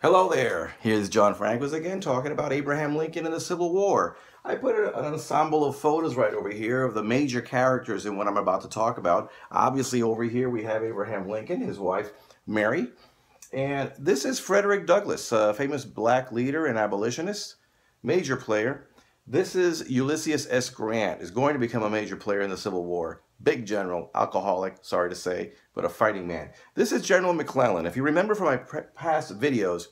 Hello there, here's John Francis again talking about Abraham Lincoln and the Civil War. I put an ensemble of photos right over here of the major characters in what I'm about to talk about. Obviously over here we have Abraham Lincoln, his wife Mary, and this is Frederick Douglass, a famous black leader and abolitionist, major player. This is Ulysses S. Grant, is going to become a major player in the Civil War. Big general, alcoholic, sorry to say, but a fighting man. This is General McClellan. If you remember from my past videos,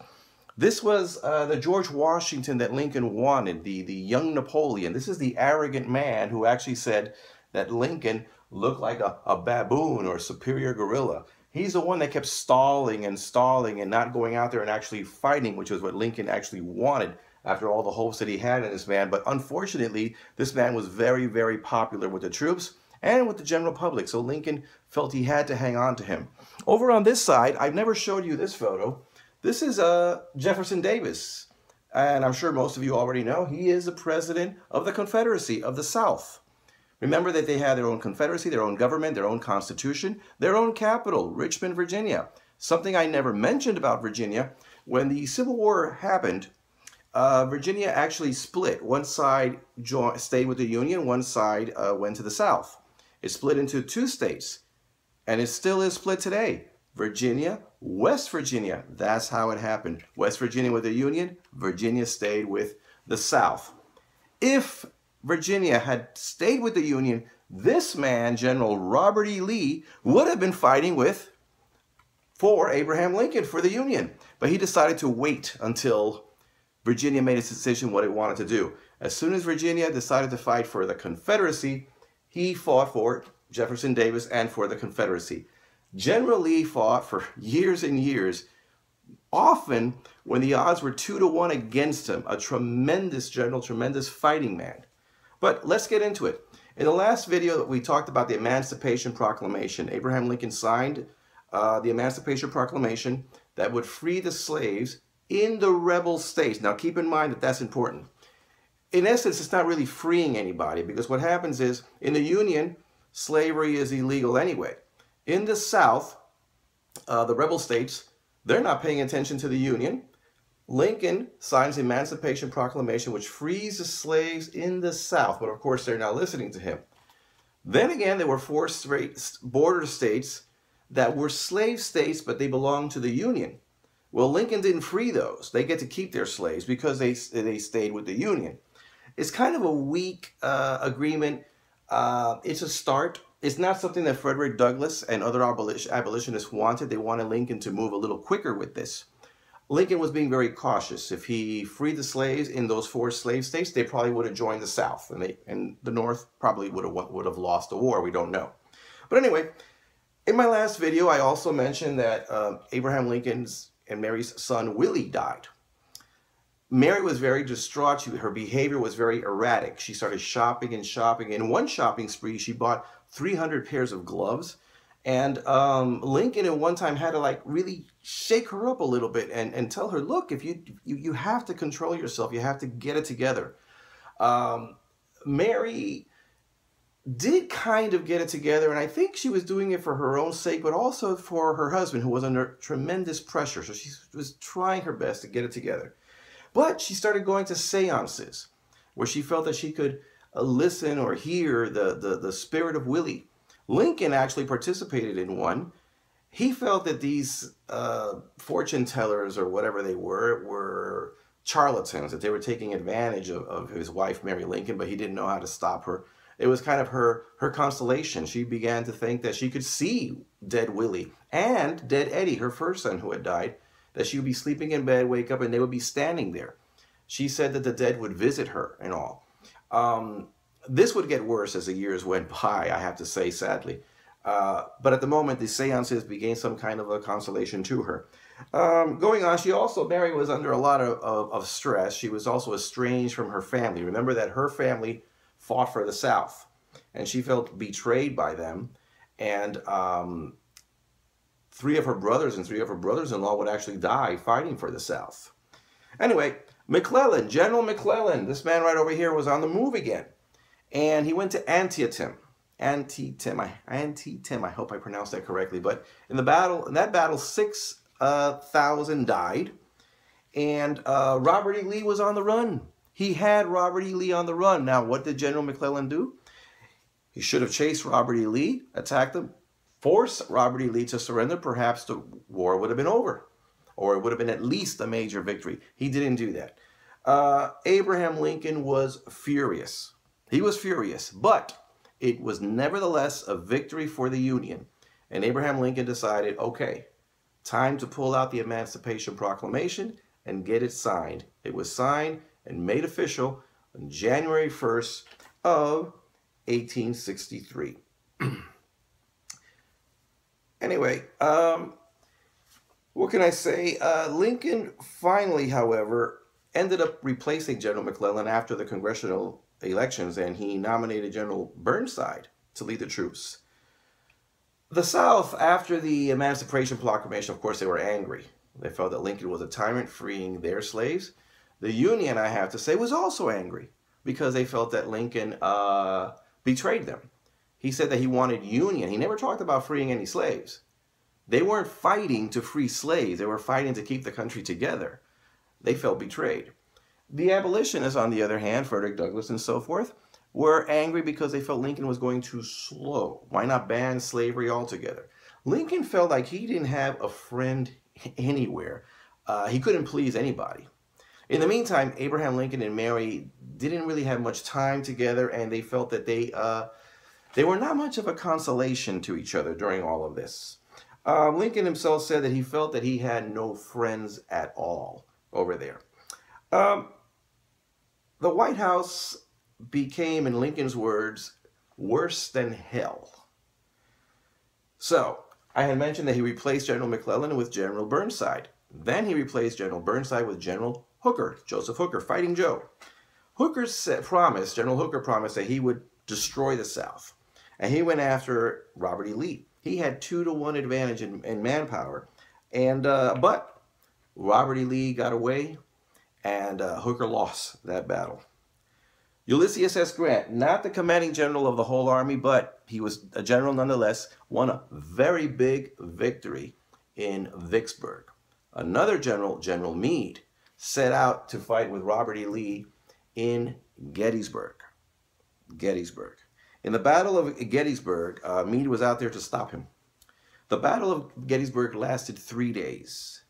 this was the George Washington that Lincoln wanted, the young Napoleon. This is the arrogant man who actually said that Lincoln looked like a baboon or a superior gorilla. He's the one that kept stalling and not going out there and actually fighting, which was what Lincoln actually wanted after all the hopes that he had in this man. But unfortunately, this man was very, very popular with the troops and with the general public. So Lincoln felt he had to hang on to him. Over on this side, I've never showed you this photo. This is Jefferson Davis. And I'm sure most of you already know he is the president of the Confederacy of the South. Remember that they had their own confederacy, their own government, their own constitution, their own capital, Richmond, Virginia. Something I never mentioned about Virginia, when the Civil War happened, Virginia actually split. One side stayed with the Union, one side went to the South. It split into two states, and it still is split today. Virginia, West Virginia. That's how it happened. West Virginia with the Union, Virginia stayed with the South. If Virginia had stayed with the Union, this man, General Robert E. Lee, would have been fighting for Abraham Lincoln for the Union. But he decided to wait until Virginia made its decision what it wanted to do. As soon as Virginia decided to fight for the Confederacy, he fought for Jefferson Davis and for the Confederacy. General Lee fought for years and years, often when the odds were 2-1 against him. A tremendous general, tremendous fighting man. But let's get into it. In the last video, we talked about the Emancipation Proclamation. Abraham Lincoln signed the Emancipation Proclamation that would free the slaves in the rebel states. Now keep in mind that that's important. In essence, it's not really freeing anybody, because what happens is, in the Union, slavery is illegal anyway. In the South, the rebel states, they're not paying attention to the Union. Lincoln signs the Emancipation Proclamation, which frees the slaves in the South, but of course they're not listening to him. Then again, there were 4 border states that were slave states, but they belonged to the Union. Well, Lincoln didn't free those. They get to keep their slaves because they stayed with the Union. It's kind of a weak agreement. It's a start. It's not something that Frederick Douglass and other abolitionists wanted. They wanted Lincoln to move a little quicker with this. Lincoln was being very cautious. If he freed the slaves in those 4 slave states, they probably would have joined the South, and the North probably would have lost the war. We don't know. But anyway, in my last video, I also mentioned that Abraham Lincoln's and Mary's son Willie died. Mary was very distraught. Her behavior was very erratic. She started shopping and shopping. In one shopping spree, she bought 300 pairs of gloves. And Lincoln at one time had to really shake her up a little bit and tell her, look, if you have to control yourself, you have to get it together. Mary did kind of get it together, and I think she was doing it for her own sake, but also for her husband, who was under tremendous pressure. So she was trying her best to get it together. But she started going to seances, where she felt that she could listen or hear the spirit of Willie. Lincoln actually participated in one. He felt that these fortune tellers, or whatever they were charlatans, that they were taking advantage of his wife, Mary Lincoln, but he didn't know how to stop her. It was kind of her constellation. She began to think that she could see dead Willie and dead Eddie, her first son who had died, that she would be sleeping in bed, wake up, and they would be standing there. She said that the dead would visit her and all. This would get worse as the years went by, I have to say, sadly. But at the moment, the seances became some kind of a consolation to her. Going on, Mary was under a lot of stress. She was also estranged from her family. Remember that her family fought for the South, and she felt betrayed by them. And 3 of her brothers and 3 of her brothers-in-law would actually die fighting for the South. Anyway, McClellan, General McClellan, this man right over here, was on the move again. And he went to Antietam. Antietam, I hope I pronounced that correctly. But in that battle, 6,000 died. And Robert E. Lee was on the run. He had Robert E. Lee on the run. Now, what did General McClellan do? He should have chased Robert E. Lee, attacked him, forced Robert E. Lee to surrender. Perhaps the war would have been over, or it would have been at least a major victory. He didn't do that. Abraham Lincoln was furious. He was furious, but it was nevertheless a victory for the Union. And Abraham Lincoln decided, okay, time to pull out the Emancipation Proclamation and get it signed. It was signed and made official on January 1st of 1863. Anyway, what can I say? Lincoln finally, however, ended up replacing General McClellan after the congressional elections, and he nominated General Burnside to lead the troops. The South, after the Emancipation Proclamation, of course, they were angry. They felt that Lincoln was a tyrant freeing their slaves. The Union, I have to say, was also angry because they felt that Lincoln betrayed them. He said that he wanted union. He never talked about freeing any slaves. They weren't fighting to free slaves. They were fighting to keep the country together. They felt betrayed. The abolitionists, on the other hand, Frederick Douglass and so forth, were angry because they felt Lincoln was going too slow. Why not ban slavery altogether? Lincoln felt like he didn't have a friend anywhere. He couldn't please anybody. In the meantime, Abraham Lincoln and Mary didn't really have much time together, and they felt that they were not much of a consolation to each other during all of this. Lincoln himself said that he felt that he had no friends at all over there. The White House became, in Lincoln's words, worse than hell. So, I had mentioned that he replaced General McClellan with General Burnside. Then he replaced General Burnside with General Hooker, Joseph Hooker, Fighting Joe. General Hooker promised that he would destroy the South. And he went after Robert E. Lee. He had 2-to-1 advantage in manpower. But Robert E. Lee got away, and Hooker lost that battle. Ulysses S. Grant, not the commanding general of the whole army, but he was a general nonetheless, won a very big victory in Vicksburg. Another general, General Meade, set out to fight with Robert E. Lee in Gettysburg. In the Battle of Gettysburg, Meade was out there to stop him. The Battle of Gettysburg lasted 3 days.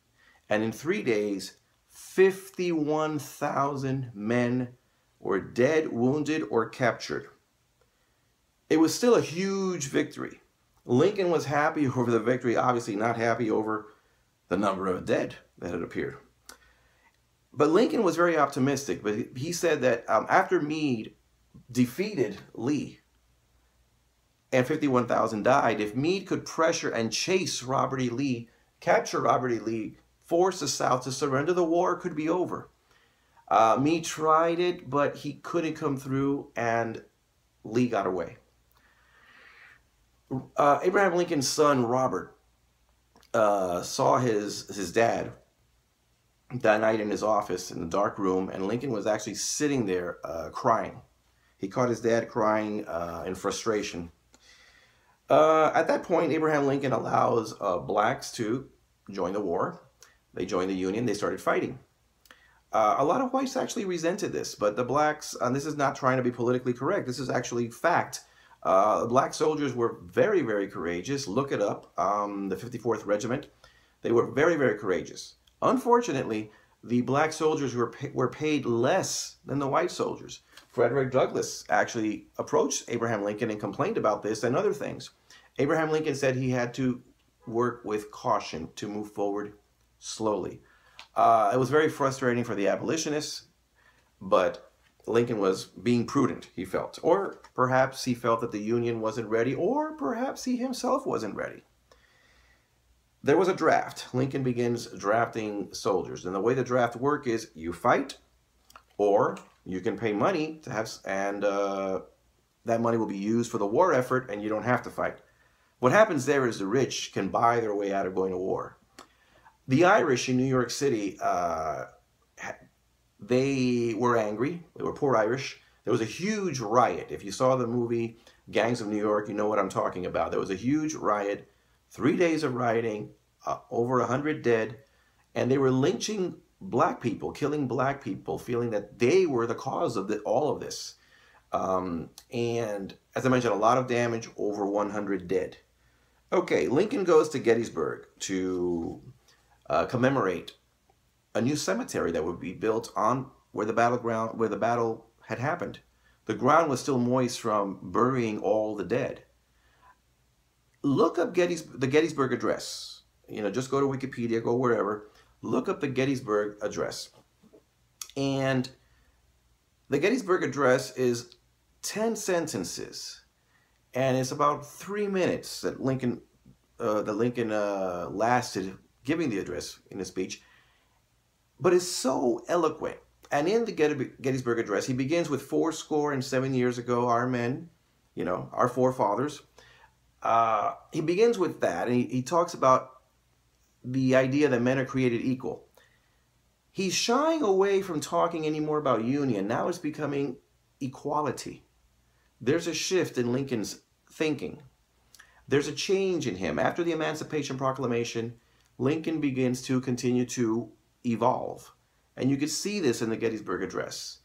And in 3 days, 51,000 men were dead, wounded, or captured. It was still a huge victory. Lincoln was happy over the victory, obviously not happy over the number of dead that had appeared. But Lincoln was very optimistic. But he said that after Meade defeated Lee and 51,000 died, if Meade could pressure and chase Robert E. Lee, capture Robert E. Lee, force the South to surrender, the war could be over. Meade tried it, but he couldn't come through, and Lee got away. Abraham Lincoln's son, Robert, saw his dad that night in his office in the dark room, and Lincoln was actually sitting there crying. He caught his dad crying in frustration. At that point, Abraham Lincoln allows blacks to join the war. They joined the Union. They started fighting. A lot of whites actually resented this, but the blacks, and this is not trying to be politically correct, this is actually fact. Black soldiers were very, very courageous. Look it up, the 54th Regiment. They were very, very courageous. Unfortunately, the black soldiers were paid less than the white soldiers. Frederick Douglass actually approached Abraham Lincoln and complained about this and other things. Abraham Lincoln said he had to work with caution to move forward slowly. It was very frustrating for the abolitionists, but Lincoln was being prudent, he felt. Or perhaps he felt that the Union wasn't ready, or perhaps he himself wasn't ready. There was a draft. Lincoln begins drafting soldiers. And the way the draft works is you fight, or you can pay money to have, and that money will be used for the war effort, and you don't have to fight. What happens there is the rich can buy their way out of going to war. The Irish in New York City, they were angry. They were poor Irish. There was a huge riot. If you saw the movie Gangs of New York, you know what I'm talking about. There was a huge riot, 3 days of rioting, over 100 dead, and they were lynching black people, killing black people, feeling that they were the cause of all of this. And as I mentioned, a lot of damage, over 100 dead. Okay, Lincoln goes to Gettysburg to commemorate a new cemetery that would be built on where the battle had happened. The ground was still moist from burying all the dead. Look up the Gettysburg Address. You know, just go to Wikipedia, go wherever. Look up the Gettysburg Address. And the Gettysburg Address is 10 sentences. And it's about 3 minutes that Lincoln lasted giving the address in his speech. But it's so eloquent. And in the Gettysburg Address, he begins with 77 years ago, our men, you know, our forefathers. He begins with that, and he talks about the idea that men are created equal. He's shying away from talking anymore about union. Now it's becoming equality. There's a shift in Lincoln's thinking. There's a change in him. After the Emancipation Proclamation, Lincoln begins to continue to evolve. And you could see this in the Gettysburg Address.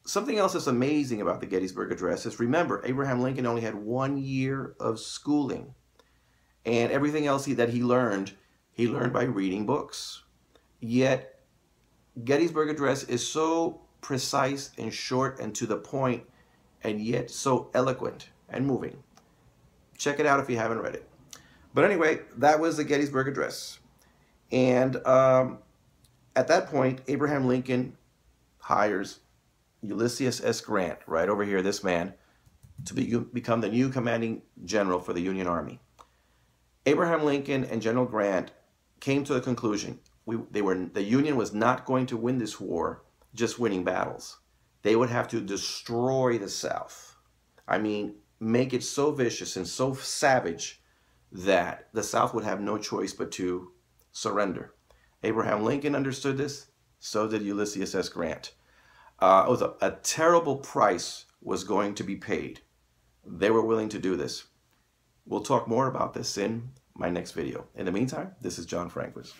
Something else that's amazing about the Gettysburg Address is, remember, Abraham Lincoln only had 1 year of schooling. And everything else that he learned by reading books. Yet, Gettysburg Address is so precise and short and to the point, and yet so eloquent and moving. Check it out if you haven't read it. But anyway, that was the Gettysburg Address. And at that point, Abraham Lincoln hires Ulysses S. Grant, right over here, this man, to become the new commanding general for the Union Army. Abraham Lincoln and General Grant came to the conclusion the Union was not going to win this war just winning battles. They would have to destroy the South. I mean, make it so vicious and so savage that the South would have no choice but to surrender. Abraham Lincoln understood this. So did Ulysses S. Grant. It was a terrible price was going to be paid. They were willing to do this. We'll talk more about this in my next video. In the meantime, this is John Franquis.